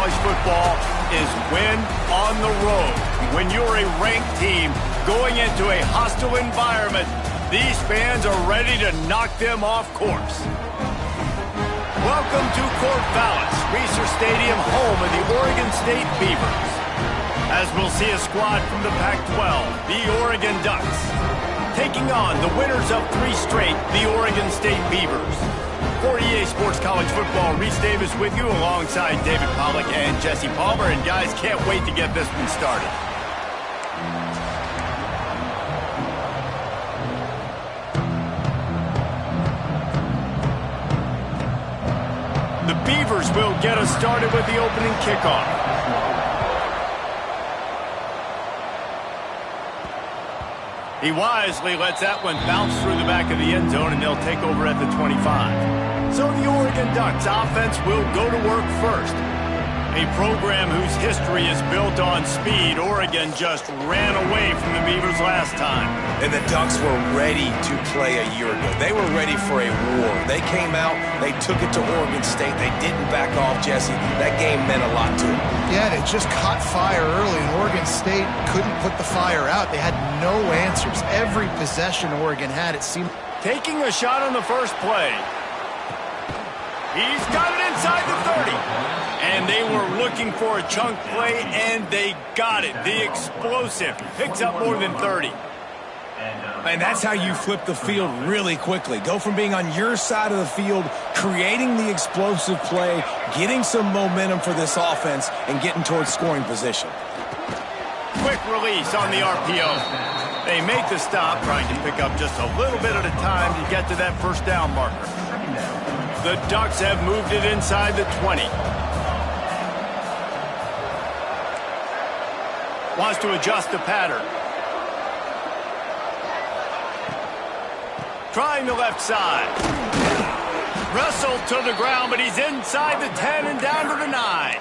college football is win on the road. When you're a ranked team going into a hostile environment, these fans are ready to knock them off course. Welcome to Corvallis, Reser Stadium, home of the Oregon State Beavers. As we'll see a squad from the Pac-12, the Oregon Ducks, taking on the winners of 3 straight, the Oregon State Beavers. For EA Sports College Football, Reese Davis with you alongside David Pollack and Jesse Palmer. And guys, can't wait to get this one started. The Beavers will get us started with the opening kickoff. He wisely lets that one bounce through the back of the end zone, and they'll take over at the 25. So the Oregon Ducks offense will go to work first. A program whose history is built on speed. Oregon just ran away from the Beavers last time. And the Ducks were ready to play a year ago. They were ready for a war. They came out, they took it to Oregon State. They didn't back off, Jesse. That game meant a lot to them. Yeah, they just caught fire early, and Oregon State couldn't put the fire out. They had no answers. Every possession Oregon had, it seemed. Taking a shot on the first play. He's got it inside the 30. And they were looking for a chunk play, and they got it. The explosive picks up more than 30. And that's how you flip the field really quickly. Go from being on your side of the field, creating the explosive play, getting some momentum for this offense, and getting towards scoring position. Quick release on the RPO. They make the stop, trying to pick up just a little bit at a time to get to that first down marker. The Ducks have moved it inside the 20. Wants to adjust the pattern. Trying the left side. Wrestled to the ground, but he's inside the 10 and down to the 9.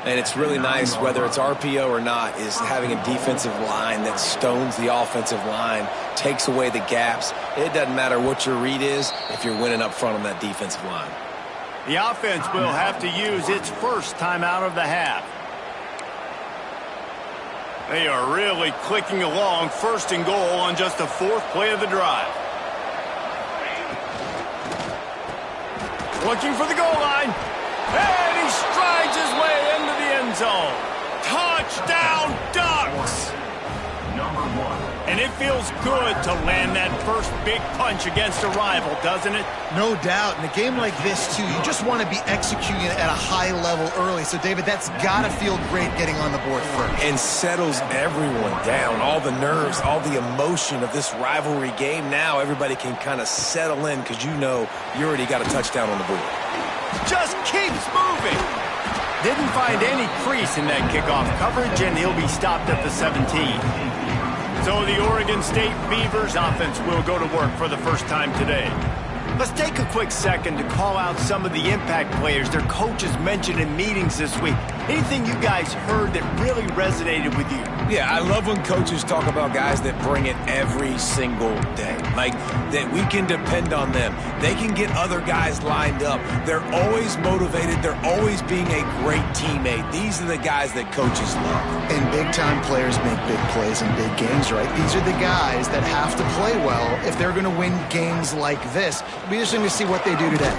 And it's really nice, whether it's RPO or not, is having a defensive line that stones the offensive line, takes away the gaps. It doesn't matter what your read is if you're winning up front on that defensive line. The offense will have to use its first timeout of the half. They are really clicking along, first and goal on just the 4th play of the drive. Looking for the goal line. And he strides his way into the end zone. Touchdown, Ducks! And it feels good to land that first big punch against a rival, doesn't it? No doubt. In a game like this, too, you just want to be executing at a high level early. So, David, that's got to feel great getting on the board first. And settles everyone down. All the nerves, all the emotion of this rivalry game. Now everybody can kind of settle in because you know you already got a touchdown on the board. Just keeps moving. Didn't find any crease in that kickoff coverage, and he'll be stopped at the 17. So the Oregon State Beavers offense will go to work for the first time today. Let's take a quick second to call out some of the impact players their coaches mentioned in meetings this week. Anything you guys heard that really resonated with you? Yeah, I love when coaches talk about guys that bring it every single day. Like, that we can depend on them. They can get other guys lined up. They're always motivated. They're always being a great teammate. These are the guys that coaches love. And big-time players make big plays in big games, right? These are the guys that have to play well if they're going to win games like this. Be interesting to see what they do today.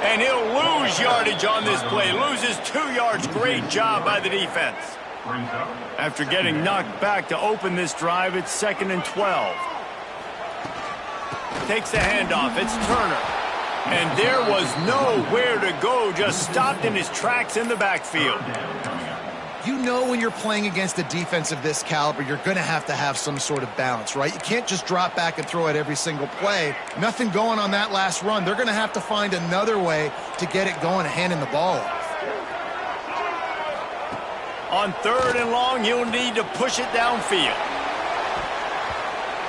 And he'll lose yardage on this play. Loses 2 yards. Great job by the defense. After getting knocked back to open this drive, it's 2nd and 12. Takes the handoff. It's Turner. And there was nowhere to go. Just stopped in his tracks in the backfield. You know when you're playing against a defense of this caliber, you're going to have some sort of balance, right? You can't just drop back and throw it every single play. Nothing going on that last run. They're going to have to find another way to get it going and handing the ball off. On 3rd and long, he'll need to push it downfield.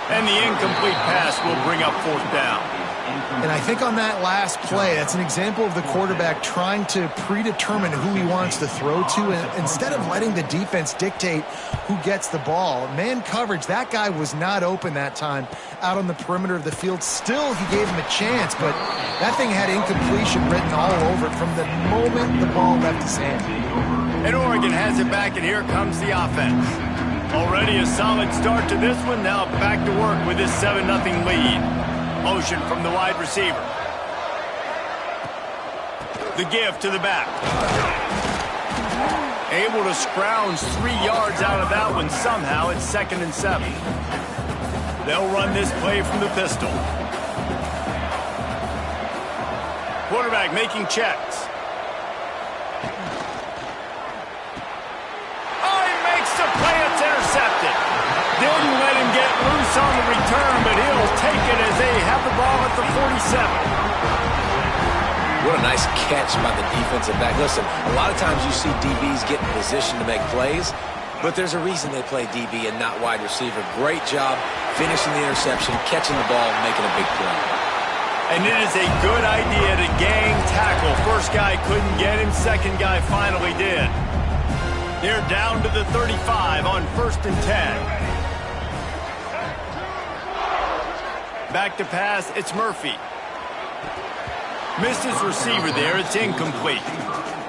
And the incomplete pass will bring up 4th down. And I think on that last play, that's an example of the quarterback trying to predetermine who he wants to throw to, and instead of letting the defense dictate who gets the ball. Man coverage, that guy was not open that time out on the perimeter of the field. Still, he gave him a chance, but that thing had incompletion written all over it from the moment the ball left his hand. And Oregon has it back, and here comes the offense. Already a solid start to this one. Now back to work with this 7-0 lead. Motion from the wide receiver. The give to the back. Able to scrounge 3 yards out of that one somehow. It's 2nd and 7. They'll run this play from the pistol. Quarterback making checks. Oh, he makes the play. It's intercepted. Didn't let him get loose on the return, but he'll take it as they have the ball at the 47. What a nice catch by the defensive back. Listen, a lot of times you see DBs get in position to make plays, but there's a reason they play DB and not wide receiver. Great job finishing the interception, catching the ball, and making a big play. And it is a good idea to gang tackle. First guy couldn't get him, second guy finally did. They're down to the 35 on 1st and 10. Back to pass, it's Murphy. Missed his receiver there, it's incomplete.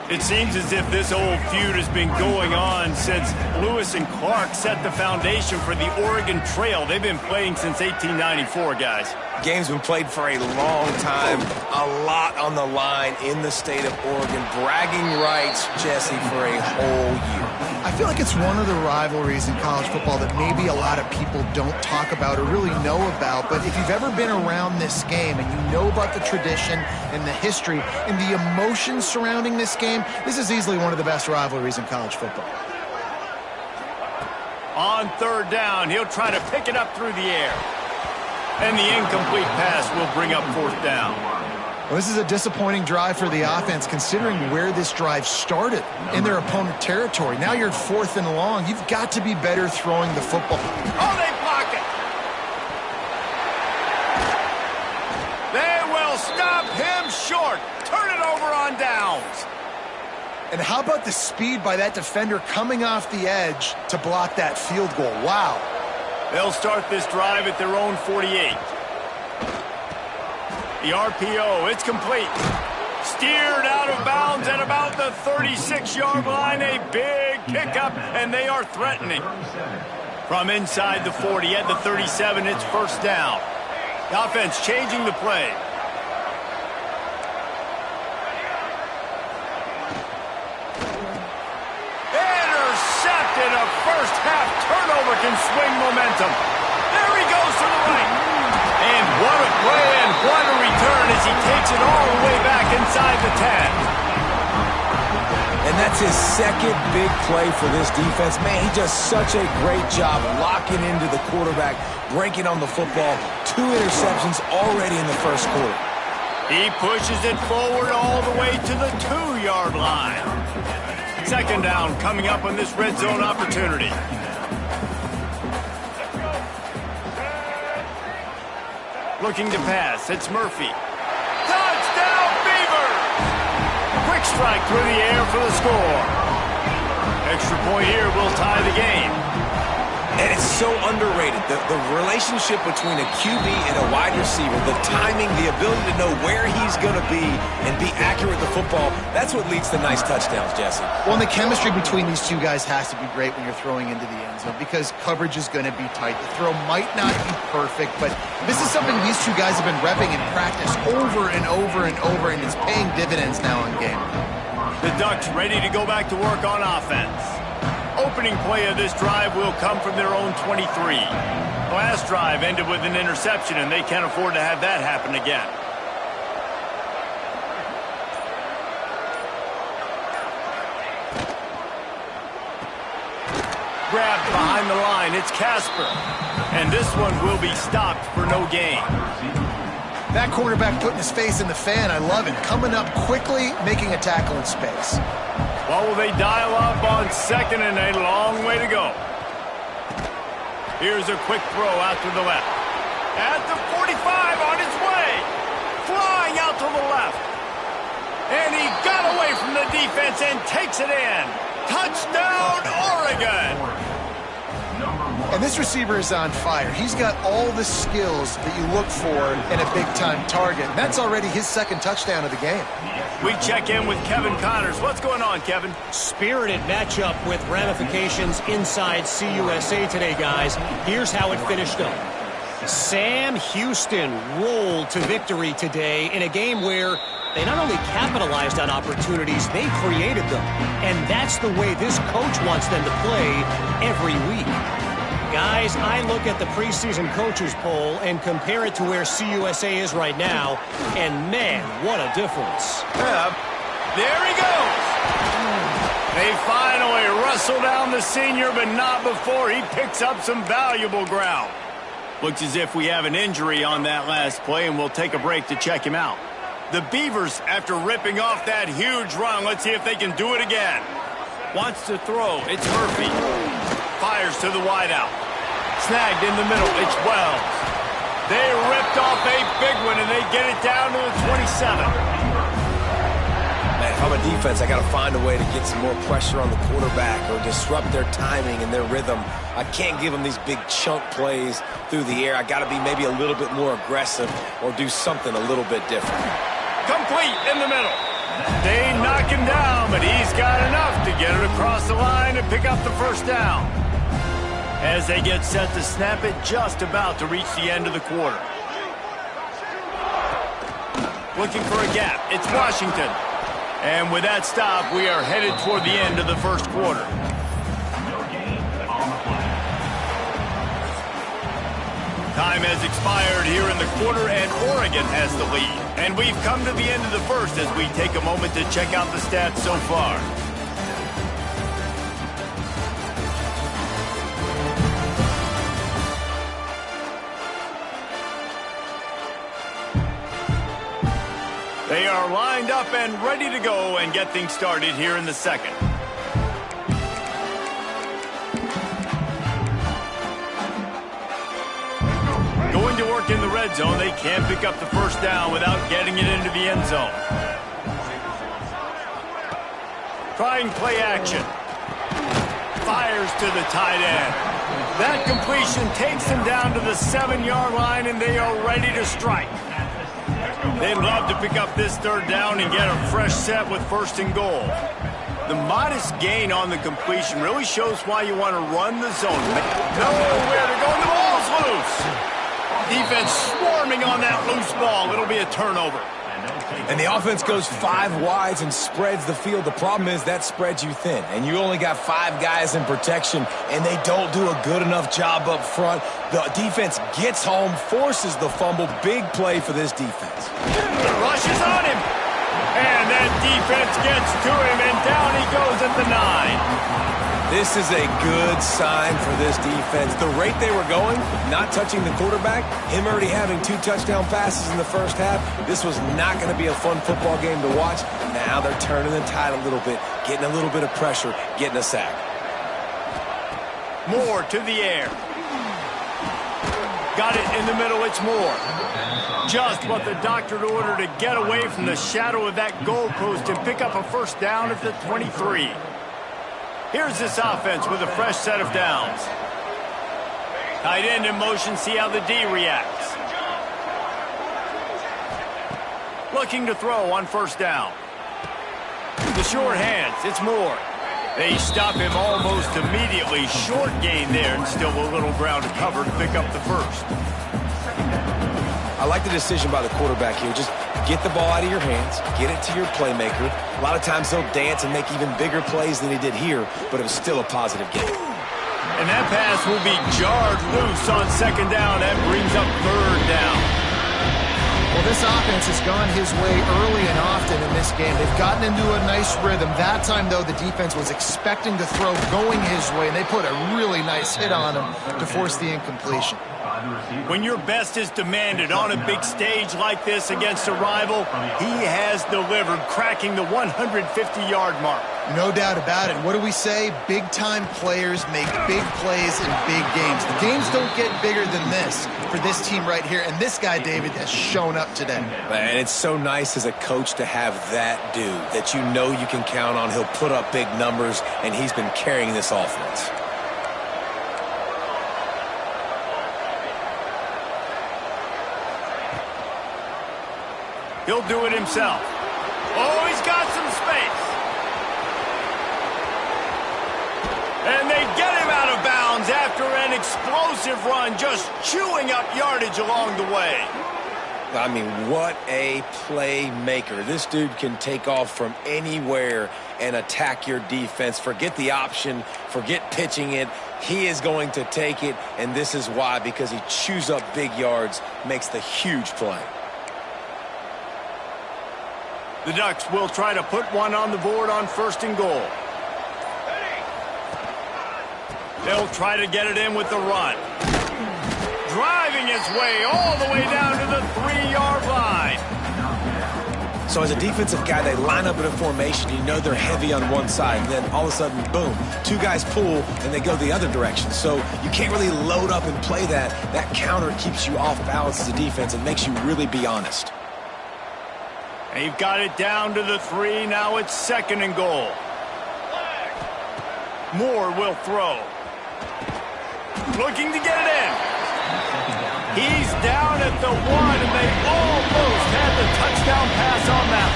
It seems as if this old feud has been going on since Lewis and Clark set the foundation for the Oregon Trail. They've been playing since 1894, guys. Game's been played for a long time, a lot on the line in the state of Oregon. Bragging rights, Jesse, for a whole year. I feel like it's one of the rivalries in college football that maybe a lot of people don't talk about or really know about. But if you've ever been around this game and you know about the tradition and the history and the emotions surrounding this game, this is easily one of the best rivalries in college football. On 3rd down, he'll try to pick it up through the air. And the incomplete pass will bring up 4th down. Well, this is a disappointing drive for the offense considering where this drive started in their opponent territory. Now you're 4th and long. You've got to be better throwing the football. Oh, they block it. They will stop him short. Turn it over on downs. And how about the speed by that defender coming off the edge to block that field goal? Wow. They'll start this drive at their own 48. The RPO, it's complete. Steered out of bounds at about the 36-yard line. A big pickup, and they are threatening. From inside the 40 at the 37, it's 1st down. The offense changing the play. Intercepted. A first-half turnover can swing momentum. There he goes to the right. And what a play and what a return as he takes it all the way back inside the 10. And that's his 2nd big play for this defense. Man, he does such a great job locking into the quarterback, breaking on the football. 2 interceptions already in the 1st quarter. He pushes it forward all the way to the 2-yard line. 2nd down coming up on this red zone opportunity. Looking to pass, it's Murphy. Touchdown, Beavers! Quick strike through the air for the score. Extra point here will tie the game. And it's so underrated. The relationship between a QB and a wide receiver, the timing, the ability to know where he's going to be and be accurate with the football, that's what leads to nice touchdowns, Jesse. Well, and the chemistry between these two guys has to be great when you're throwing into the end zone because coverage is going to be tight. The throw might not be perfect, but this is something these two guys have been repping in practice over and over and over, and it's paying dividends now in game. The Ducks ready to go back to work on offense. Opening play of this drive will come from their own 23. The last drive ended with an interception, and they can't afford to have that happen again. Grabbed behind the line, it's Casper. And this one will be stopped for no gain. That quarterback putting his face in the fan, I love it. Coming up quickly, making a tackle in space. Well, will they dial up on 2nd and a long way to go? Here's a quick throw out to the left. At the 45 on its way. flying out to the left. And he got away from the defense and takes it in. Touchdown, Oregon! And this receiver is on fire. He's got all the skills that you look for in a big-time target. And that's already his second touchdown of the game. We check in with Kevin Connors. What's going on, Kevin? Spirited matchup with ramifications inside CUSA today, guys. Here's how it finished up. Sam Houston rolled to victory today in a game where they not only capitalized on opportunities, they created them. And that's the way this coach wants them to play every week. Guys, I look at the preseason coaches poll and compare it to where CUSA is right now, and man, what a difference. Yeah, there he goes. They finally wrestle down the senior, but not before he picks up some valuable ground. Looks as if we have an injury on that last play, and we'll take a break to check him out. The Beavers, after ripping off that huge run, let's see if they can do it again. Wants to throw. It's Murphy. Fires to the wideout. Snagged in the middle. It's Wells. They ripped off a big one, and they get it down to the 27. Man, if I'm a defense, I got to find a way to get some more pressure on the quarterback or disrupt their timing and their rhythm. I can't give them these big chunk plays through the air. I got to be maybe a little bit more aggressive or do something a little bit different. Complete in the middle. They knock him down, but he's got enough to get it across the line and pick up the first down. As they get set to snap it, just about to reach the end of the quarter. Looking for a gap. It's Washington. And with that stop, we are headed toward the end of the first quarter. Time has expired here in the quarter, and Oregon has the lead. And we've come to the end of the first as we take a moment to check out the stats so far. They are lined up and ready to go and get things started here in the second. Going to work in the red zone, they can't pick up the first down without getting it into the end zone. Trying play action. Fires to the tight end. That completion takes them down to the 7-yard line, and they are ready to strike. They'd love to pick up this third down and get a fresh set with first and goal. The modest gain on the completion really shows why you want to run the zone. Nowhere to go, and the ball's loose. Defense swarming on that loose ball. It'll be a turnover. And the offense goes 5 wides and spreads the field. The problem is that spreads you thin, and you only got 5 guys in protection, and they don't do a good enough job up front. The defense gets home, forces the fumble. Big play for this defense. The rush is on him, and that defense gets to him, and down he goes at the 9. This is a good sign for this defense. The rate they were going, not touching the quarterback, him already having 2 touchdown passes in the first half, this was not going to be a fun football game to watch. Now they're turning the tide a little bit, getting a little bit of pressure, getting a sack. Moore to the air. Got it in the middle, it's Moore. Just what the doctor ordered to get away from the shadow of that goalpost and pick up a first down at the 23. Here's this offense with a fresh set of downs. Tight end in motion, see how the D reacts. Looking to throw on first down. The short hands, it's Moore. They stop him almost immediately. Short gain there, and still a little ground to cover to pick up the first. I like the decision by the quarterback here. Just get the ball out of your hands, get it to your playmaker. A lot of times he'll dance and make even bigger plays than he did here, but it was still a positive game. And that pass will be jarred loose on second down. That brings up third down. Well, this offense has gone his way early and often in this game. They've gotten into a nice rhythm. That time, though, the defense was expecting to throw going his way, and they put a really nice hit on him to force the incompletion. When your best is demanded on a big stage like this against a rival, he has delivered, cracking the 150-yard mark. No doubt about it. What do we say? Big-time players make big plays in big games. The games don't get bigger than this for this team right here, and this guy, David, has shown up today. And it's so nice as a coach to have that dude that you know you can count on. He'll put up big numbers, and he's been carrying this offense. He'll do it himself. Oh, he's got some space. And they get him out of bounds after an explosive run, just chewing up yardage along the way. I mean, what a playmaker. This dude can take off from anywhere and attack your defense. Forget the option, forget pitching it. He is going to take it, and this is why, because he chews up big yards, makes the huge play. The Ducks will try to put one on the board on 1st and goal. They'll try to get it in with the run. Driving his way all the way down to the 3-yard line. So as a defensive guy, they line up in a formation. You know they're heavy on one side. And then all of a sudden, boom, 2 guys pull, and they go the other direction. So you can't really load up and play that. That counter keeps you off balance as a defense and makes you really be honest. They've got it down to the 3. Now it's 2nd and goal. Moore will throw. Looking to get it in. He's down at the 1, and they almost had the touchdown pass on that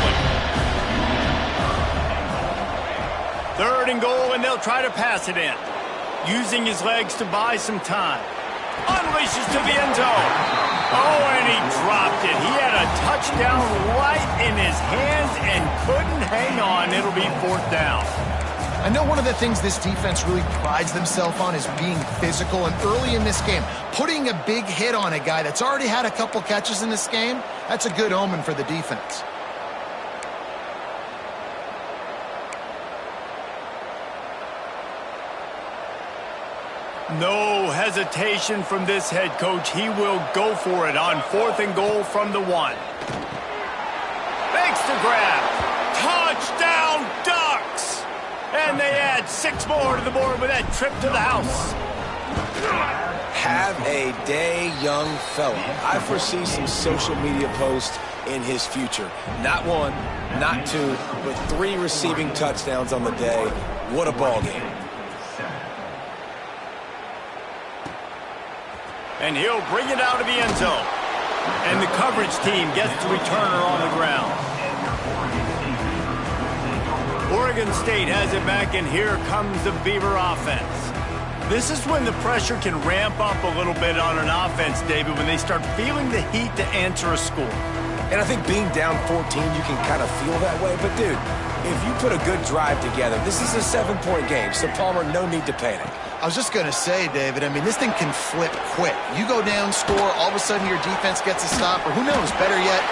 one. 3rd and goal, and they'll try to pass it in. Using his legs to buy some time. Unleashes to the end zone. Oh, and he dropped it. He had a touchdown right in his hands and couldn't hang on. It'll be 4th down. I know one of the things this defense really prides themselves on is being physical, and early in this game, putting a big hit on a guy that's already had a couple catches in this game, that's a good omen for the defense. No hesitation from this head coach. He will go for it on 4th and goal from the 1. Makes the grab. Touchdown, Ducks! And they add 6 more to the board with that trip to the house. Have a day, young fella. I foresee some social media posts in his future. Not 1, not 2, but 3 receiving touchdowns on the day. What a ball game. And he'll bring it out of the end zone. And the coverage team gets the returner on the ground. Oregon State has it back, and here comes the Beaver offense. This is when the pressure can ramp up a little bit on an offense, David, when they start feeling the heat to answer a score. And I think being down 14, you can kind of feel that way. But, dude, if you put a good drive together, this is a 7-point game. So, Palmer, no need to panic. I was just going to say, David, I mean, this thing can flip quick. You go down, score, all of a sudden your defense gets a stop, or who knows, better yet,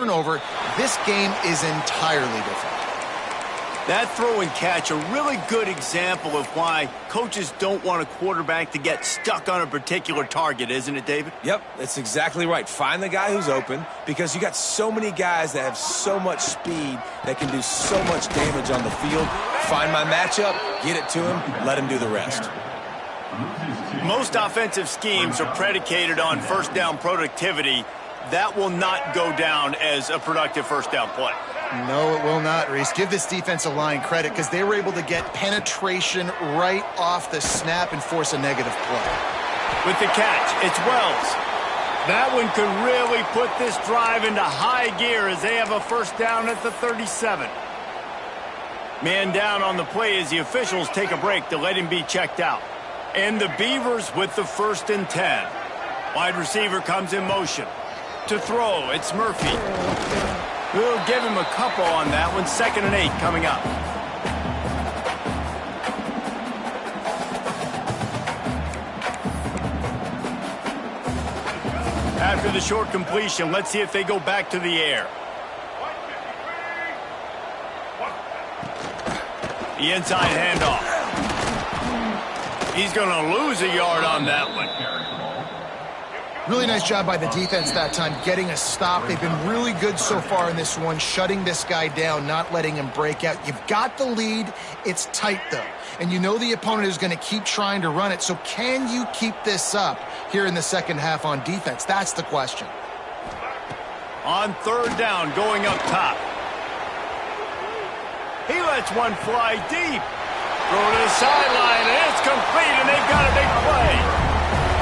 turnover, this game is entirely different. That throw and catch, a really good example of why coaches don't want a quarterback to get stuck on a particular target, isn't it, David? Yep, that's exactly right. Find the guy who's open, because you got so many guys that have so much speed that can do so much damage on the field. Find my matchup, get it to him, let him do the rest. Most offensive schemes are predicated on first down productivity. That will not go down as a productive first down play. No, it will not, Reese. Give this defensive line credit because they were able to get penetration right off the snap and force a negative play. With the catch, it's Wells. That one could really put this drive into high gear as they have a first down at the 37. Man down on the play as the officials take a break to let him be checked out. And the Beavers with the 1st and 10. Wide receiver comes in motion. To throw, it's Murphy. We'll give him a couple on that one. 2nd and 8 coming up. After the short completion, let's see if they go back to the air. The inside handoff. He's going to lose a yard on that one. Really nice job by the defense that time, getting a stop. They've been really good so far in this one, shutting this guy down, not letting him break out. You've got the lead. It's tight, though. And you know the opponent is going to keep trying to run it. So can you keep this up here in the second half on defense? That's the question. On 3rd down, going up top. He lets one fly deep. Throw to the sideline, and it's complete, and they've got a big play.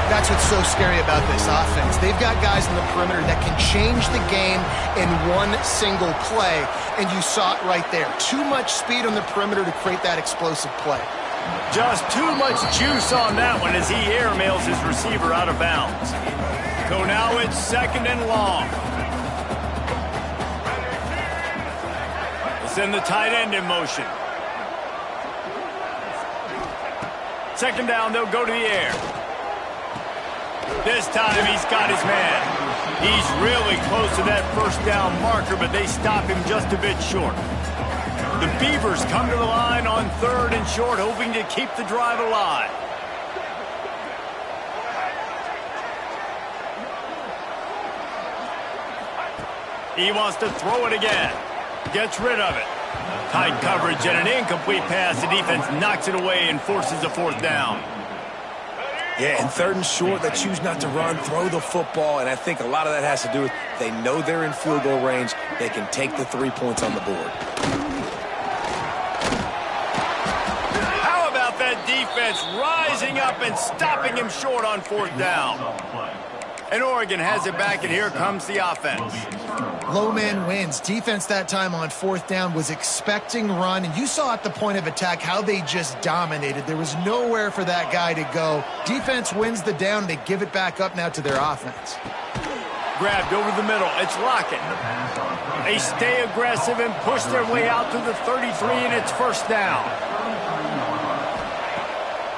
That's what's so scary about this offense. They've got guys in the perimeter that can change the game in one single play, and you saw it right there. Too much speed on the perimeter to create that explosive play. Just too much juice on that one as he airmails his receiver out of bounds. So now it's 2nd and long. We'll send the tight end in motion. 2nd down, they'll go to the air. This time he's got his man. He's really close to that first down marker, but they stop him just a bit short. The Beavers come to the line on 3rd and short, hoping to keep the drive alive. He wants to throw it again. Gets rid of it. Tight coverage and an incomplete pass. The defense knocks it away and forces a 4th down. Yeah, and 3rd and short, they choose not to run, throw the football, and I think a lot of that has to do with they know they're in field goal range. They can take the 3 points on the board. How about that defense rising up and stopping him short on 4th down? And Oregon has it back, and here comes the offense. Low man wins. Defense that time on 4th down was expecting run, and you saw at the point of attack how they just dominated. There was nowhere for that guy to go. Defense wins the down. They give it back up now to their offense. Grabbed over the middle. It's Lockett. They stay aggressive and push their way out to the 33, and it's 1st down.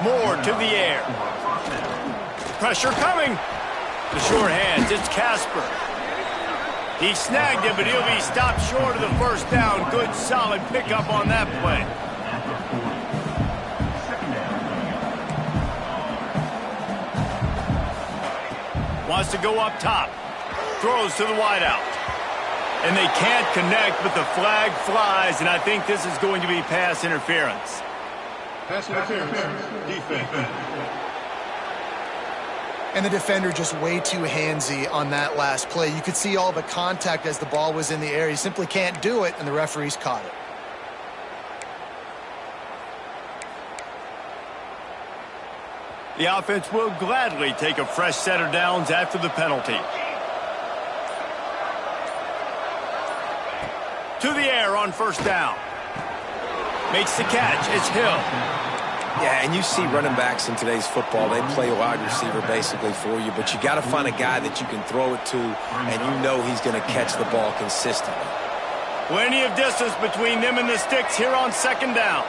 Moore to the air. Pressure coming. The short hands, it's Casper. He snagged him, but he'll be stopped short of the 1st down. Good, solid pickup on that play. Wants to go up top. Throws to the wideout. And they can't connect, but the flag flies, and I think this is going to be pass interference. Pass interference. Defense. And the defender just way too handsy on that last play. You could see all the contact as the ball was in the air. He simply can't do it, and the referees caught it. The offense will gladly take a fresh set of downs after the penalty. To the air on 1st down. Makes the catch. It's Hill. Yeah, and you see running backs in today's football, they play a wide receiver basically for you, but you got to find a guy that you can throw it to, and you know he's going to catch the ball consistently. Plenty of distance between them and the sticks here on 2nd down.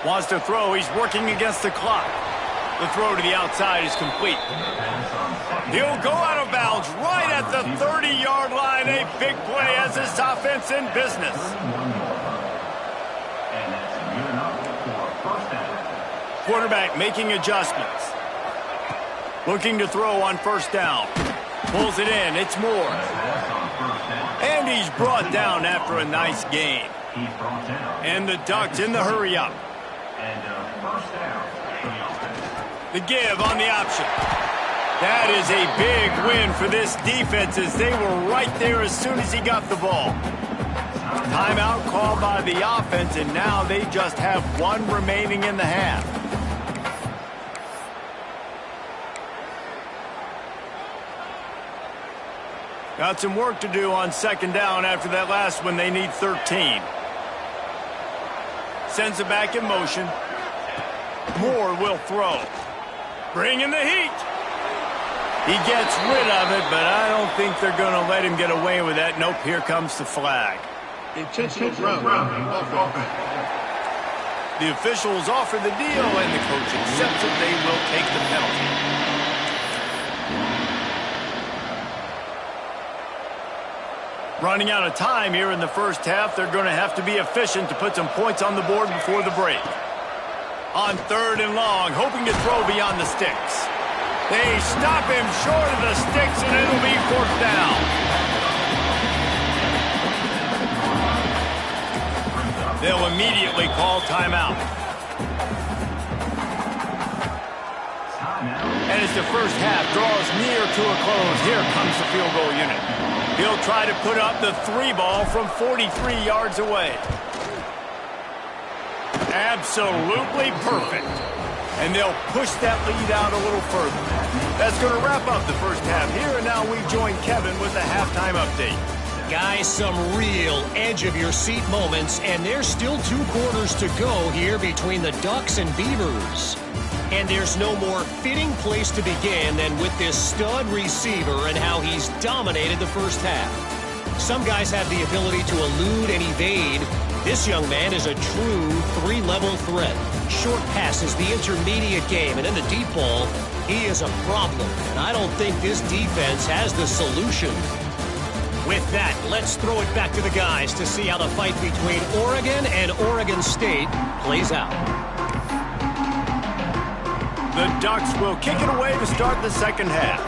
Wants to throw. He's working against the clock. The throw to the outside is complete. He'll go out of bounds right at the 30-yard line. A big play as this offense in business. Quarterback making adjustments. Looking to throw on first down. Pulls it in. It's Moore. And he's brought down after a nice gain. And the Ducks in the hurry up. The give on the option. That is a big win for this defense as they were right there as soon as he got the ball. Timeout called by the offense, and now they just have one remaining in the half. Got some work to do on second down after that last one. They need 13. Sends it back in motion. Moore will throw. Bringing the heat. He gets rid of it, but I don't think they're going to let him get away with that. Nope, here comes the flag. Intentional grounding offense. The officials offer the deal, and the coach accepts it. They will take the penalty. Running out of time here in the first half. They're going to have to be efficient to put some points on the board before the break. On third and long, hoping to throw beyond the sticks. They stop him short of the sticks, and it'll be fourth down. They'll immediately call timeout. And as the first half draws near to a close, here comes the field goal unit. He'll try to put up the 3-ball from 43 yards away. Absolutely perfect. And they'll push that lead out a little further. That's going to wrap up the first half here, and now we join Kevin with the halftime update. Guys, some real edge-of-your-seat moments, and there's still 2 quarters to go here between the Ducks and Beavers. And there's no more fitting place to begin than with this stud receiver and how he's dominated the first half. Some guys have the ability to elude and evade. This young man is a true 3-level threat. Short passes, the intermediate game, and in the deep ball, he is a problem. And I don't think this defense has the solution. With that, let's throw it back to the guys to see how the fight between Oregon and Oregon State plays out. The Ducks will kick it away to start the second half.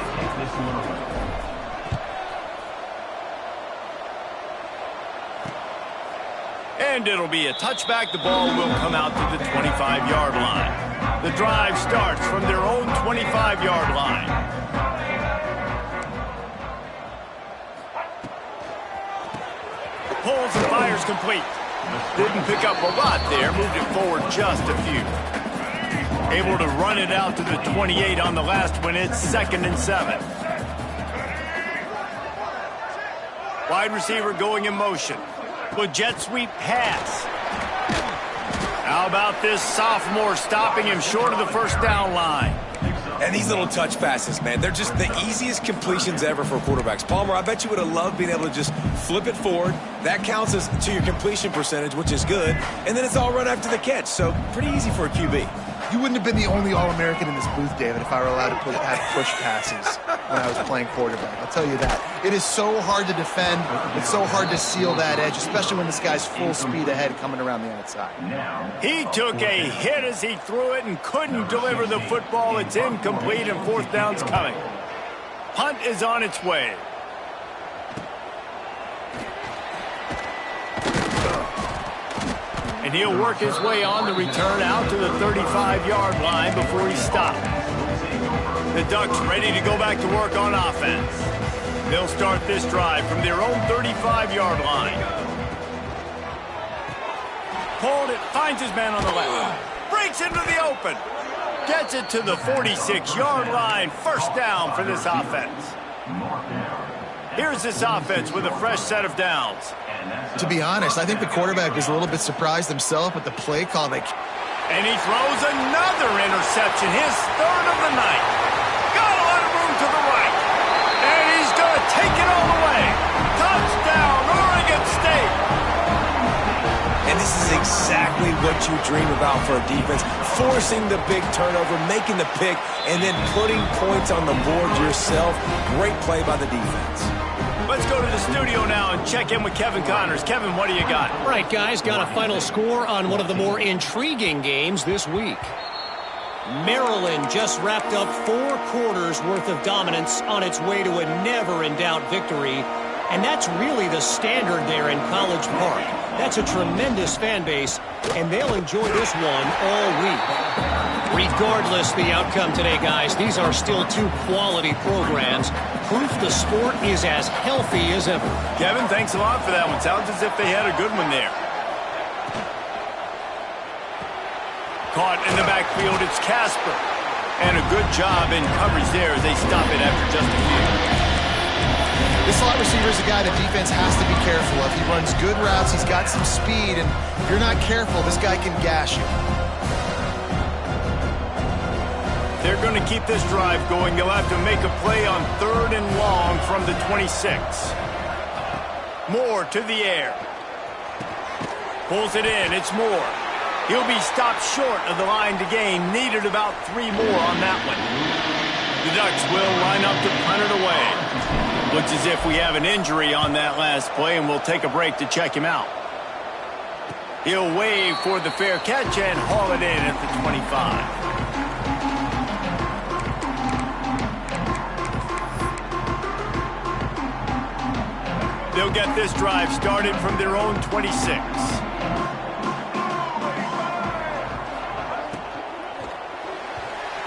And it'll be a touchback. The ball will come out to the 25-yard line. The drive starts from their own 25-yard line. Pulls and fires complete. Didn't pick up a lot there. Moved it forward just a few. Able to run it out to the 28 on the last one. It's 2nd and 7. Wide receiver going in motion. With jet sweep pass. How about this sophomore stopping him short of the first down line? And these little touch passes, man, they're just the easiest completions ever for quarterbacks. Palmer, I bet you would have loved being able to just flip it forward. That counts as to your completion percentage, which is good. And then it's all run after the catch, so pretty easy for a QB. You wouldn't have been the only All-American in this booth, David, if I were allowed to have push passes when I was playing quarterback. I'll tell you that. It is so hard to defend. It's so hard to seal that edge, especially when this guy's full speed ahead coming around the outside. He took a hit as he threw it and couldn't deliver the football. It's incomplete, and fourth down's coming. Punt is on its way. And he'll work his way on the return out to the 35-yard line before he's stopped. The Ducks ready to go back to work on offense. They'll start this drive from their own 35-yard line. Pulled it, finds his man on the left. Breaks into the open. Gets it to the 46-yard line. First down for this offense. Here's this offense with a fresh set of downs. To be honest, I think the quarterback is a little bit surprised himself with the play call. And he throws another interception, his 3rd of the night. Got a lot of room to the right. And he's going to take it all the way. Touchdown, Oregon State. And And this is exactly what you dream about for a defense. Forcing the big turnover, making the pick, and then putting points on the board yourself. Great play by the defense. Let's go to the studio now and check in with Kevin Connors. Kevin, what do you got? All right, guys, got a final score on one of the more intriguing games this week. Maryland just wrapped up 4 quarters worth of dominance on its way to a never-in-doubt victory. And that's really the standard there in College Park. That's a tremendous fan base, and they'll enjoy this one all week. Regardless the outcome today, guys, these are still 2 quality programs. Proof the sport is as healthy as ever. Kevin, thanks a lot for that one. Sounds as if they had a good one there. Caught in the backfield, it's Casper. And a good job in coverage there as they stop it after just a few. This slot receiver is a guy the defense has to be careful of. He runs good routes, he's got some speed, and if you're not careful, this guy can gash you. They're going to keep this drive going. They'll have to make a play on 3rd and long from the 26. Moore to the air. Pulls it in, it's Moore. He'll be stopped short of the line to gain. Needed about 3 more on that one. The Ducks will line up to punt it away. Looks as if we have an injury on that last play, and we'll take a break to check him out. He'll wave for the fair catch and haul it in at the 25. They'll get this drive started from their own 26.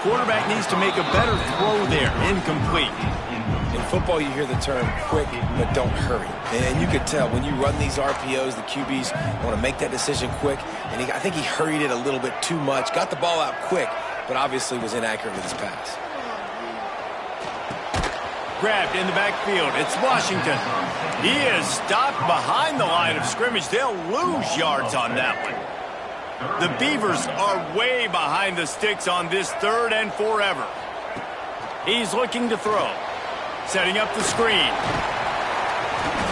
Quarterback needs to make a better throw there. Incomplete. In football, you hear the term quick, but don't hurry. And you could tell when you run these RPOs, the QBs want to make that decision quick. And I think he hurried it a little bit too much. Got the ball out quick, but obviously was inaccurate with his pass. Grabbed in the backfield. It's Washington. He is stopped behind the line of scrimmage. They'll lose yards on that one. The Beavers are way behind the sticks on this 3rd and forever. He's looking to throw. Setting up the screen.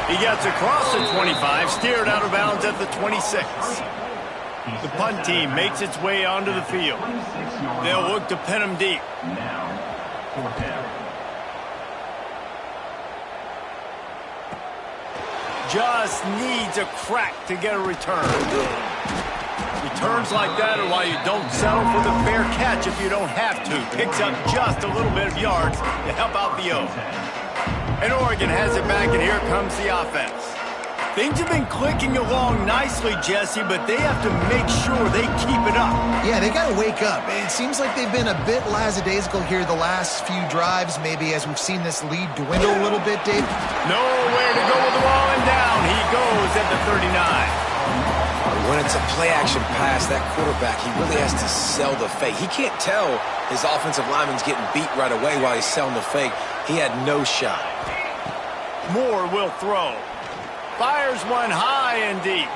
He gets across the 25, steered out of bounds at the 26. The punt team makes its way onto the field. They'll look to pin him deep. Just needs a crack to get a return. Returns like that are why you don't settle for the fair catch if you don't have to. Picks up just a little bit of yards to help out the O. And Oregon has it back, and here comes the offense. Things have been clicking along nicely, Jesse, but they have to make sure they keep it up. Yeah, they got to wake up. It seems like they've been a bit lackadaisical here the last few drives, maybe as we've seen this lead dwindle a little bit, Dave. Nowhere to go with the ball, and down he goes at the 39. When it's a play-action pass, that quarterback, he really has to sell the fake. He can't tell his offensive lineman's getting beat right away while he's selling the fake. He had no shot. Moore will throw. Fires one high and deep.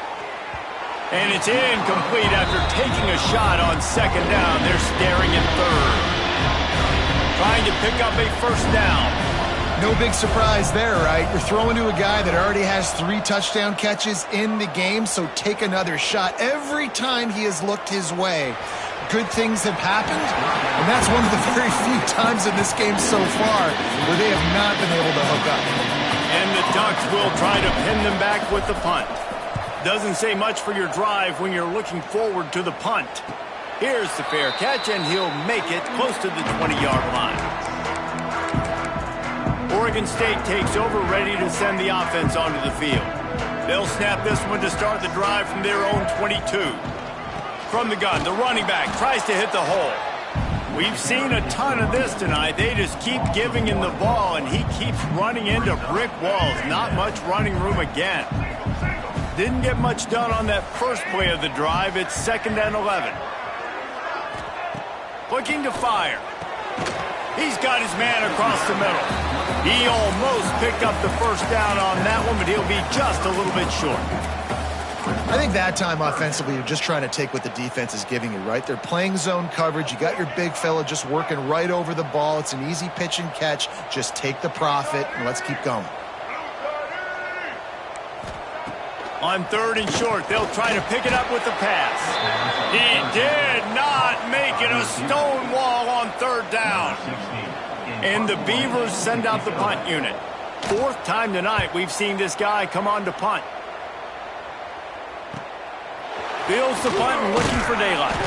And it's incomplete after taking a shot on 2nd down. They're staring at 3rd. Trying to pick up a 1st down. No big surprise there, right? You're throwing to a guy that already has 3 touchdown catches in the game, so take another shot. Every time he has looked his way, good things have happened, and that's one of the very few times in this game so far where they have not been able to hook up. And the Ducks will try to pin them back with the punt. Doesn't say much for your drive when you're looking forward to the punt. Here's the fair catch, and he'll make it close to the 20-yard line. Oregon State takes over, ready to send the offense onto the field. They'll snap this one to start the drive from their own 22. From the gun, the running back tries to hit the hole. We've seen a ton of this tonight. They just keep giving him the ball, and he keeps running into brick walls. Not much running room again. Didn't get much done on that first play of the drive. It's 2nd and 11. Looking to fire. He's got his man across the middle. He almost picked up the 1st down on that one, but he'll be just a little bit short. I think that time offensively, you're just trying to take what the defense is giving you, right? They're playing zone coverage. You got your big fella just working right over the ball. It's an easy pitch and catch. Just take the profit, and let's keep going. On 3rd and short, they'll try to pick it up with the pass. He did not make it a stone wall on 3rd down. And the Beavers send out the punt unit. 4th time tonight we've seen this guy come on to punt. Fields the punt and looking for daylight.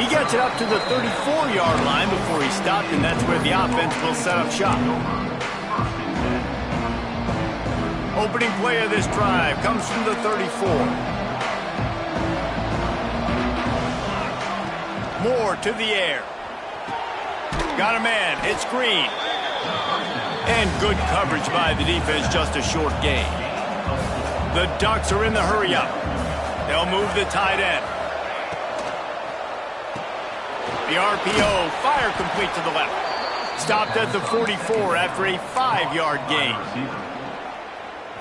He gets it up to the 34-yard line before he stopped, and that's where the offense will set up shop. Opening play of this drive comes from the 34. Moore to the air. Got a man. It's Green. And good coverage by the defense, just a short gain. The Ducks are in the hurry-up. They'll move the tight end. The RPO, fire complete to the left. Stopped at the 44 after a 5-yard gain.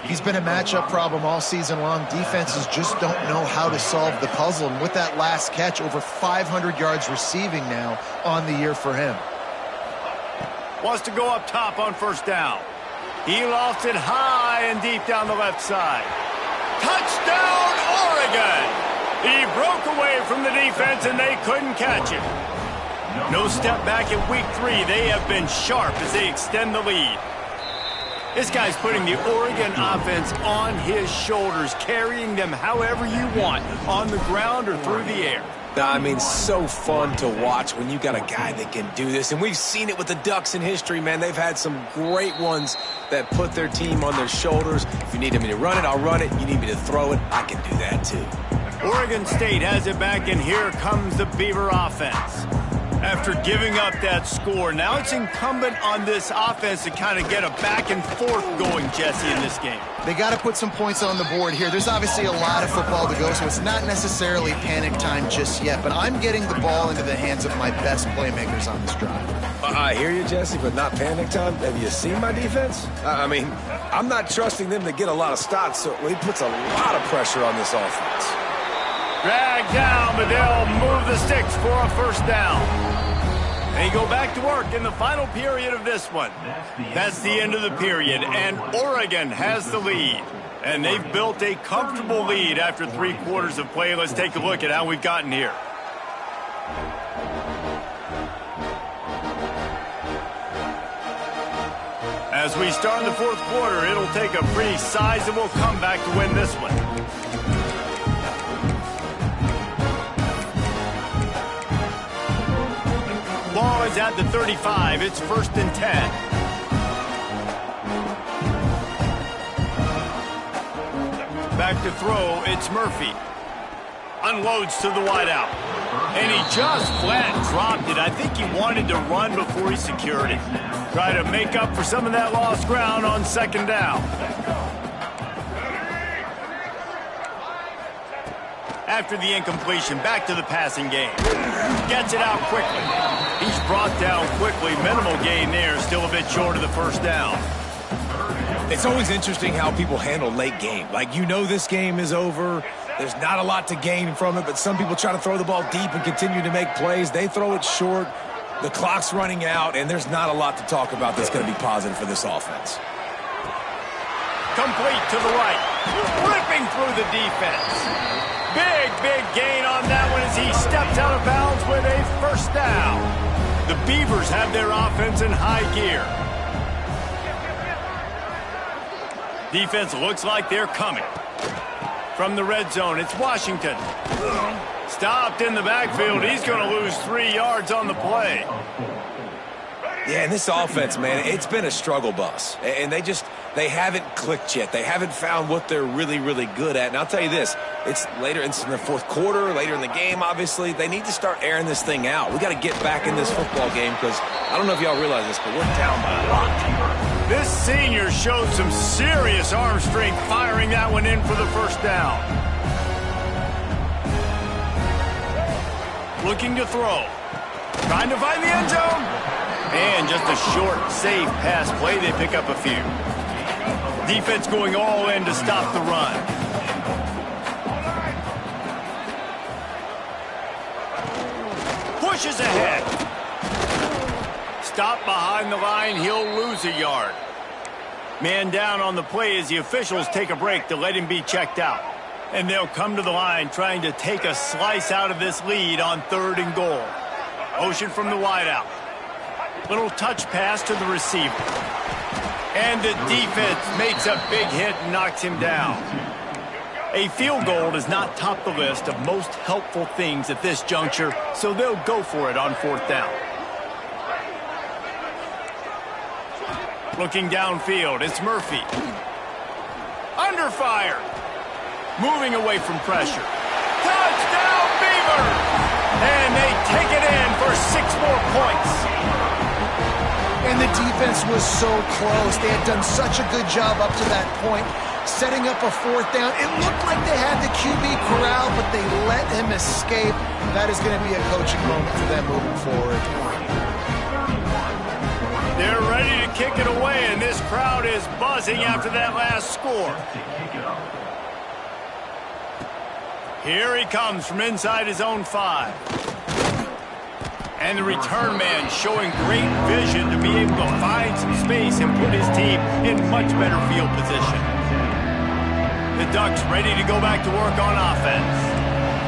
He's been a matchup problem all season long. Defenses just don't know how to solve the puzzle. And with that last catch, over 500 yards receiving now on the year for him. Wants to go up top on 1st down. He lost it high and deep down the left side. Touchdown, Oregon! He broke away from the defense and they couldn't catch him. No step back in week 3. They have been sharp as they extend the lead. This guy's putting the Oregon offense on his shoulders, carrying them however you want, on the ground or through the air. I mean, so fun to watch when you got a guy that can do this. And we've seen it with the Ducks in history, man. They've had some great ones that put their team on their shoulders. If you need me to run it, I'll run it. You need me to throw it, I can do that too. Oregon State has it back, and here comes the Beaver offense. After giving up that score, now it's incumbent on this offense to kind of get a back and forth going, Jesse, in this game. They got to put some points on the board here. There's obviously a lot of football to go, so it's not necessarily panic time just yet, but I'm getting the ball into the hands of my best playmakers on this drive. I hear you, Jesse, but not panic time. Have you seen my defense? I mean, I'm not trusting them to get a lot of stops, so he puts a lot of pressure on this offense. Dragged down, but they'll move the sticks for a 1st down. They go back to work in the final period of this one. That's the end of the period, and Oregon has the lead. And they've built a comfortable lead after 3 quarters of play. Let's take a look at how we've gotten here. As we start the 4th quarter, it'll take a pretty sizable comeback to win this one. Ball is at the 35. It's 1st and 10. Back to throw. It's Murphy. Unloads to the wideout. And he just flat dropped it. I think he wanted to run before he secured it. Try to make up for some of that lost ground on 2nd down. After the incompletion, back to the passing game. Gets it out quickly. He's brought down quickly. Minimal gain there. Still a bit short of the 1st down. It's always interesting how people handle late game. Like, you know this game is over. There's not a lot to gain from it, but some people try to throw the ball deep and continue to make plays. They throw it short. The clock's running out, and there's not a lot to talk about that's going to be positive for this offense. Complete to the right. Ripping through the defense. Big gain on that one as he steps out of bounds with a 1st down. The Beavers have their offense in high gear. Defense looks like they're coming. From the red zone, it's Washington. Stopped in the backfield. He's going to lose 3 yards on the play. Yeah, and this offense, man, it's been a struggle bus. And they haven't clicked yet. They haven't found what they're really, really good at. And I'll tell you this, it's later, it's in the 4th quarter, later in the game, obviously. They need to start airing this thing out. We got to get back in this football game because I don't know if y'all realize this, but we're down by a lot. This senior showed some serious arm strength firing that one in for the 1st down. Looking to throw. Trying to find the end zone. And just a short, safe pass play. They pick up a few. Defense going all in to stop the run. Pushes ahead. Stop behind the line. He'll lose a yard. Man down on the play as the officials take a break to let him be checked out. And they'll come to the line trying to take a slice out of this lead on 3rd and goal. Motion from the wideout. Little touch pass to the receiver. And the defense makes a big hit and knocks him down. A field goal does not top the list of most helpful things at this juncture, so they'll go for it on 4th down. Looking downfield, it's Murphy. Under fire. Moving away from pressure. Touchdown, Beavers! And they take it in for 6 more points. And the defense was so close. They had done such a good job up to that point, setting up a 4th down. It looked like they had the QB corral, but they let him escape. That is going to be a coaching moment for them moving forward. They're ready to kick it away, and this crowd is buzzing after that last score. Here he comes from inside his own 5. And the return man showing great vision to be able to find some space and put his team in much better field position. The Ducks ready to go back to work on offense.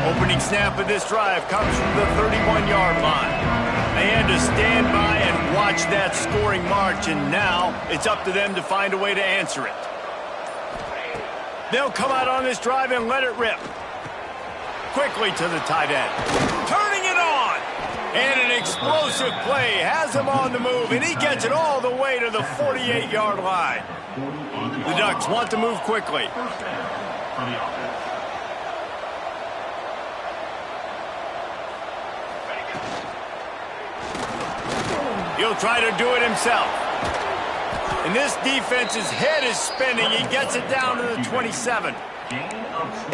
Opening snap of this drive comes from the 31-yard line. They had to stand by and watch that scoring march, and now it's up to them to find a way to answer it. They'll come out on this drive and let it rip. Quickly to the tight end. Turning it on! And an explosive play has him on the move, and he gets it all the way to the 48-yard line. The Ducks want to move quickly. He'll try to do it himself. And this defense's head is spinning. He gets it down to the 27.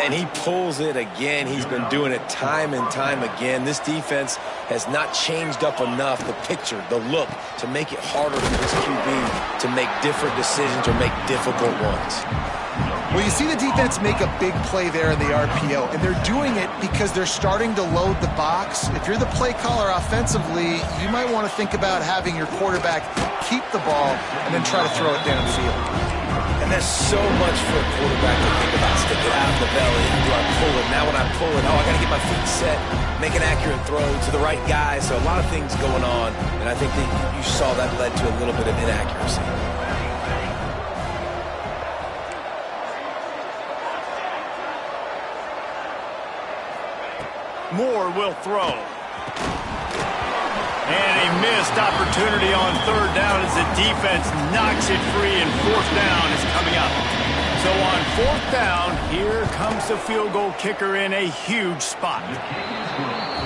And he pulls it again. He's been doing it time and time again. This defense has not changed up enough the picture, the look, to make it harder for this QB to make different decisions or make difficult ones. Well, you see the defense make a big play there in the RPO, and they're doing it because they're starting to load the box. If you're the play caller offensively, you might want to think about having your quarterback keep the ball and then try to throw it downfield. And there's so much for a quarterback to think about. Stick it out of the belly. Do I pull it? Now when I pull it, I got to get my feet set, make an accurate throw to the right guy. So a lot of things going on, and I think that you saw that led to a little bit of inaccuracy. Moore will throw. And a missed opportunity on 3rd down as the defense knocks it free, and 4th down is coming up. So on 4th down, here comes the field goal kicker in a huge spot.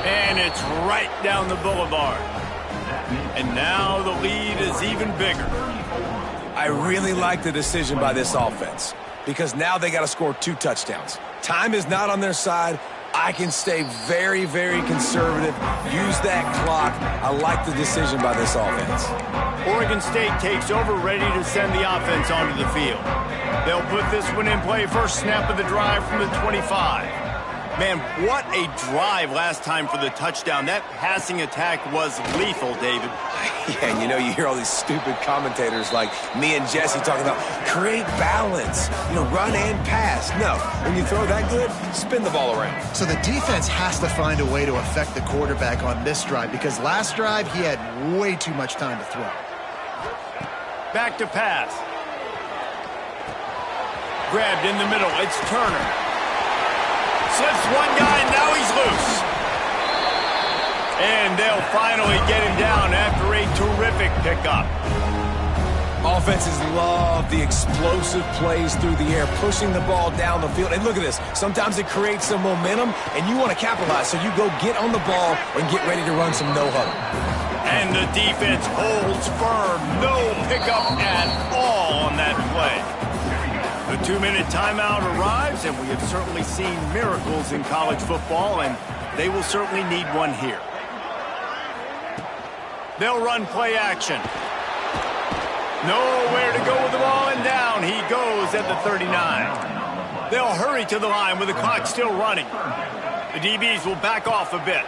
And it's right down the boulevard. And now the lead is even bigger. I really like the decision by this offense because now they got to score 2 touchdowns. Time is not on their side. I can stay very, very conservative, use that clock. I like the decision by this offense. Oregon State takes over, ready to send the offense onto the field. They'll put this one in play, first snap of the drive from the 25. Man, what a drive last time for the touchdown. That passing attack was lethal, David. Yeah, and you know, you hear all these stupid commentators like me and Jesse talking about create balance, run and pass. No, when you throw that good, spin the ball around. So the defense has to find a way to affect the quarterback on this drive because last drive he had way too much time to throw. Back to pass. Grabbed in the middle, it's Turner. Slips one guy, and now he's loose. And they'll finally get him down after a terrific pickup. Offenses love the explosive plays through the air, pushing the ball down the field. And look at this. Sometimes it creates some momentum, and you want to capitalize. So you go get on the ball and get ready to run some no-huddle. And the defense holds firm. No pickup at all on that play. The 2-minute timeout arrives, and we have certainly seen miracles in college football, and they will certainly need one here. They'll run play action. Nowhere to go with the ball, and down he goes at the 39. They'll hurry to the line with the clock still running. The DBs will back off a bit.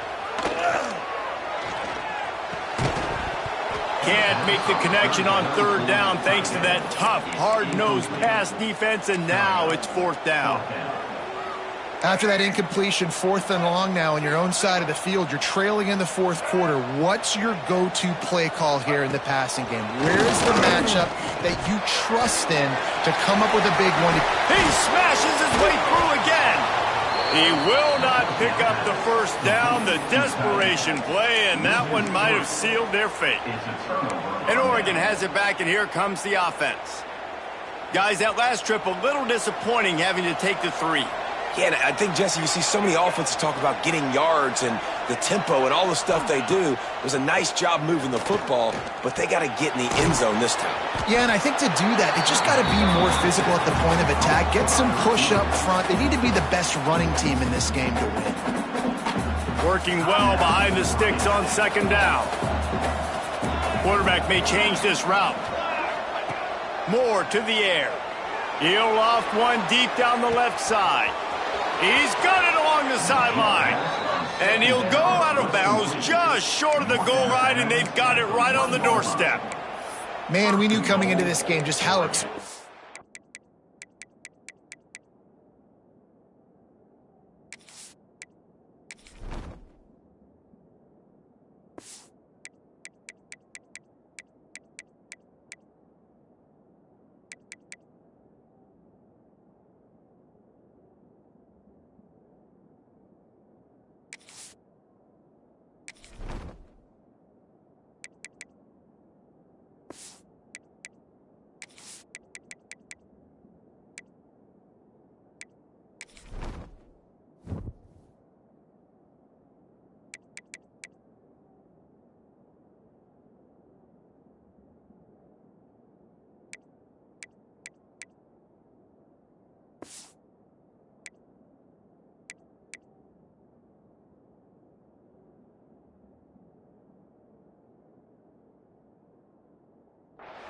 Can't make the connection on 3rd down thanks to that tough, hard-nosed pass defense, and now it's 4th down. After that incompletion, 4th and long now on your own side of the field, you're trailing in the 4th quarter. What's your go-to play call here in the passing game? Where's the matchup that you trust in to come up with a big one? He smashes his way through again. He will not pick up the first down. The desperation play, and that one might have sealed their fate. And Oregon has it back, and here comes the offense. Guys, that last trip a little disappointing having to take the 3. Yeah, and I think, Jesse, you see so many offenses talk about getting yards and the tempo and all the stuff they do. It was a nice job moving the football, but they got to get in the end zone this time. Yeah, and I think to do that, they just got to be more physical at the point of attack, get some push up front. They need to be the best running team in this game to win. Working well behind the sticks on 2nd down. Quarterback may change this route. Moore to the air. He'll loft one deep down the left side. He's got it along the sideline. And he'll go out of bounds just short of the goal line, and they've got it right on the doorstep. Man, we knew coming into this game just how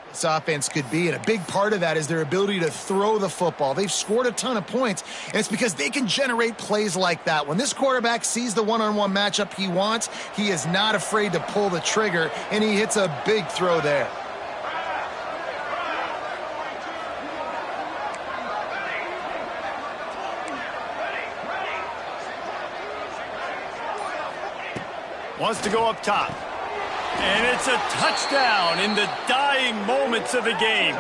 this offense could be, and a big part of that is their ability to throw the football. They've scored a ton of points, and it's because they can generate plays like that. When this quarterback sees the one-on-one matchup he wants, he is not afraid to pull the trigger, and he hits a big throw there. Wants to go up top. And it's a touchdown in the dying moments of the game.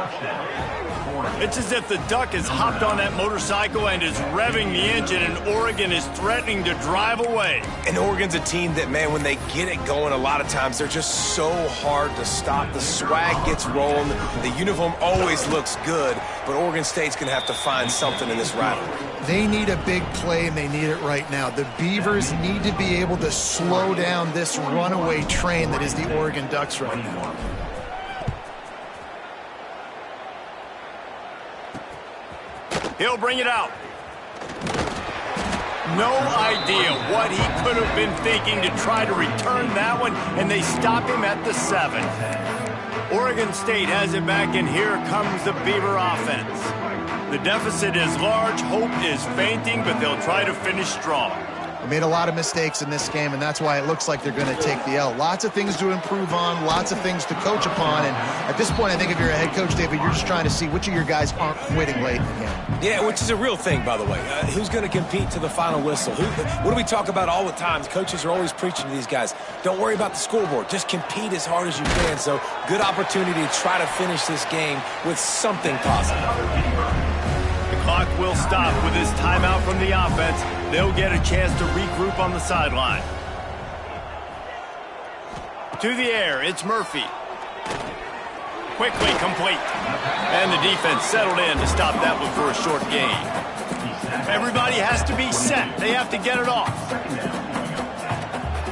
It's as if the Duck has hopped on that motorcycle and is revving the engine, and Oregon is threatening to drive away. And Oregon's a team that, man, when they get it going, a lot of times they're just so hard to stop. The swag gets rolling. The uniform always looks good, but Oregon State's going to have to find something in this rivalry. They need a big play, and they need it right now. The Beavers need to be able to slow down this runaway train that is the Oregon Ducks right now. He'll bring it out. No idea what he could have been thinking to try to return that one, and they stop him at the 7. Oregon State has it back, and here comes the Beaver offense. The deficit is large, hope is fainting, but they'll try to finish strong. They made a lot of mistakes in this game, and that's why it looks like they're going to take the L. Lots of things to improve on, lots of things to coach upon, and at this point, I think if you're a head coach, David, you're just trying to see which of your guys aren't quitting late in the game. Yeah, which is a real thing, by the way. Who's going to compete to the final whistle? What do we talk about all the time? Coaches are always preaching to these guys. Don't worry about the scoreboard. Just compete as hard as you can. So, good opportunity to try to finish this game with something positive. The clock will stop with this timeout from the offense. They'll get a chance to regroup on the sideline. To the air, it's Murphy. Quickly complete. And the defense settled in to stop that one for a short gain. Everybody has to be set. They have to get it off.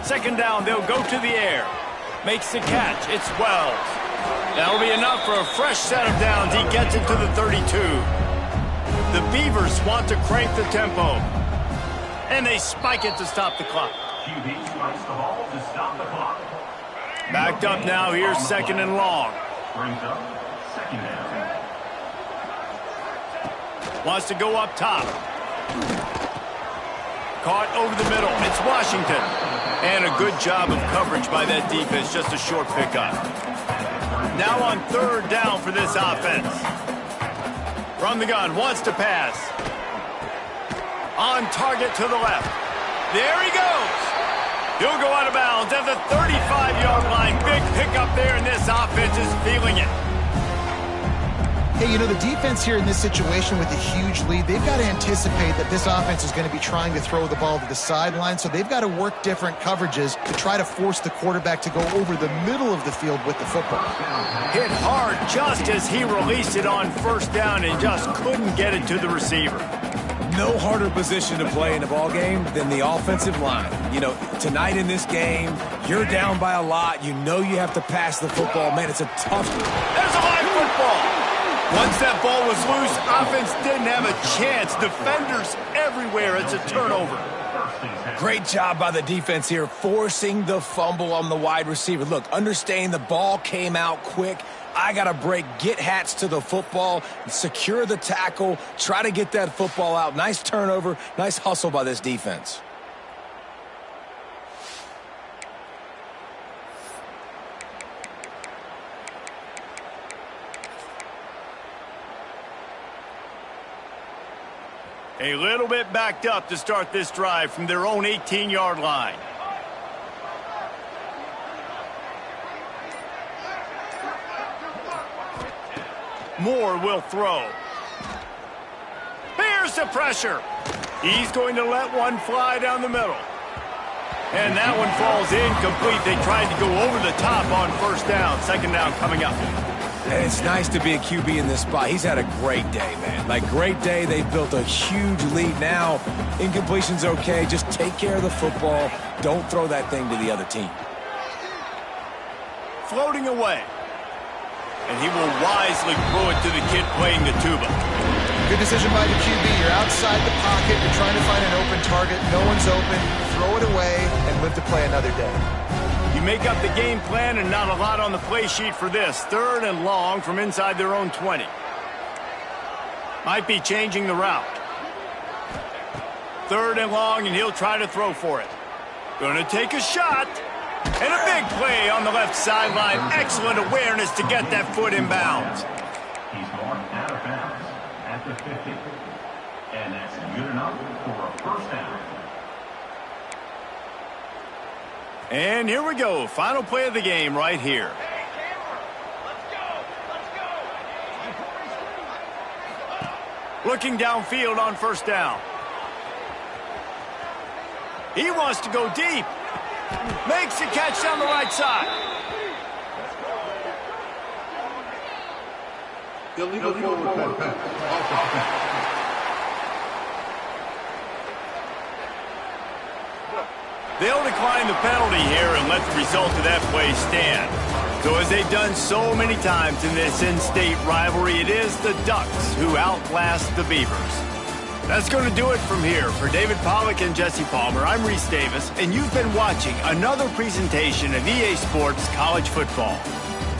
2nd down, they'll go to the air. Makes the catch. It's Wells. That'll be enough for a fresh set of downs. He gets it to the 32. The Beavers want to crank the tempo. And they spike it to stop the clock. Backed up now. Here's 2nd and long. Wants to go up top. Caught over the middle. It's Washington. And a good job of coverage by that defense. Just a short pickup. Now on 3rd down for this offense. From the gun. Wants to pass. On target to the left. There he goes. He'll go out of bounds at the 35-yard line. Big pickup there, and this offense is feeling it. Hey, you know, the defense here in this situation with a huge lead, they've got to anticipate that this offense is going to be trying to throw the ball to the sideline, so they've got to work different coverages to try to force the quarterback to go over the middle of the field with the football. Hit hard just as he released it on first down and just couldn't get it to the receiver. No harder position to play in a ball game than the offensive line. You know, tonight in this game, you're down by a lot. You know you have to pass the football. Man, it's a tough... There's a live football. Once that ball was loose, offense didn't have a chance. Defenders everywhere. It's a turnover. Great job by the defense here, forcing the fumble on the wide receiver. Look, understand the ball came out quick. I got to break, get hats to the football, secure the tackle, try to get that football out. Nice turnover, nice hustle by this defense. A little bit backed up to start this drive from their own 18-yard line. Moore will throw. Here's the pressure. He's going to let one fly down the middle. And that one falls incomplete. They tried to go over the top on first down. Second down coming up. And it's nice to be a QB in this spot. He's had a great day, man. Like, great day. They've built a huge lead now. Incompletion's okay. Just take care of the football. Don't throw that thing to the other team. Floating away. And he will wisely throw it to the kid playing the tuba. Good decision by the QB. You're outside the pocket. You're trying to find an open target. No one's open. Throw it away and live to play another day. You make up the game plan and not a lot on the play sheet for this. Third and long from inside their own 20. Might be changing the route. Third and long, and he'll try to throw for it. Gonna take a shot. And a big play on the left sideline. Excellent awareness to get that foot in bounds. He's marked out of bounds at the 50. And that's good enough for a first down. And here we go. Final play of the game right here. Looking downfield on first down. He wants to go deep. Makes the catch down the right side. Illegal forward pass. They'll decline the penalty here and let the result of that play stand. So as they've done so many times in this in-state rivalry, it is the Ducks who outlast the Beavers. That's going to do it from here. For David Pollack and Jesse Palmer, I'm Reese Davis, and you've been watching another presentation of EA Sports College Football.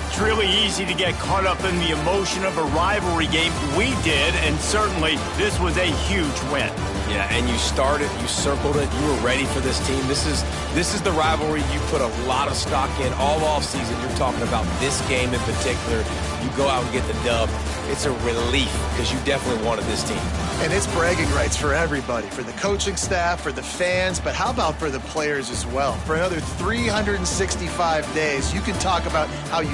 It's really easy to get caught up in the emotion of a rivalry game. We did, and certainly this was a huge win. Yeah, and you started, you circled it, you were ready for this team. This is the rivalry you put a lot of stock in all offseason. You're talking about this game in particular. You go out and get the dub. It's a relief because you definitely wanted this team. And it's bragging rights for everybody, for the coaching staff, for the fans, but how about for the players as well? For another 365 days, you can talk about how you